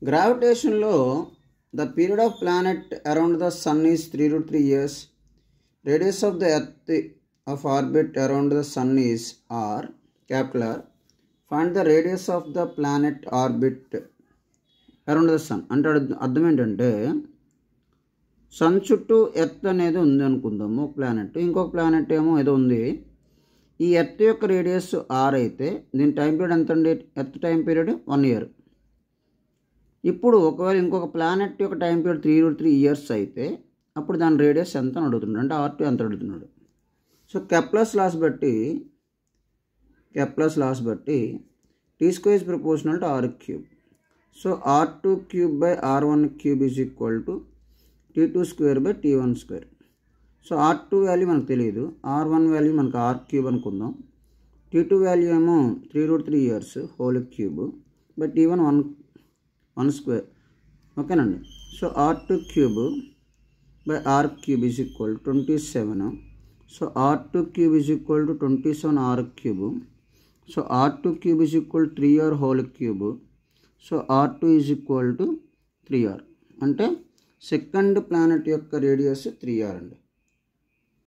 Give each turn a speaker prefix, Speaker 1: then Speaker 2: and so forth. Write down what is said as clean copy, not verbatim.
Speaker 1: గ్రావిటేషన్లో the period of planet around the sun is 3√3 years. Radius of the earth of orbit around the sun is r, capital R. Find the radius of the planet orbit around the sun. అంటే అర్థం ఏంటంటే sun చుట్టూ earth అనేది ఉంది అనుకుందాము, ఒక planet, ఇంకొక planet ఏమో ఏదో ఉంది. ఈ ఎర్త్ యొక్క రేడియస్ ఆర్ అయితే దీని టైం పీరియడ్ ఎంత అండి? Earth time period 1 year. ఇప్పుడు ఒకవేళ ఇంకొక ప్లానెట్ యొక్క టైం పీరియడ్ 3√3 years అయితే అప్పుడు దాని రేడియస్ ఎంత అని అడుగుతున్నాడు, అంటే R2 ఎంత అడుగుతున్నాడు. సో కెప్లర్స్ లాస్ బట్టి T² is proportional to R3. So R2³ / R1³ is equal to T2² / T1². So R2 value మనకు తెలియదు, R1 వాల్యూ మనకు R³ అనుకుందాం. T2 వాల్యూ ఏమో 3√3 years whole cube but T1 1² ఓకేనండి. So R2³ / R³ is equal to 27. So R2³ is equal to 27 R3. So R2³ is equal to 3R whole cube. So R2 is equal to 3R. అంటే second planet యొక్క radius 3R అండి.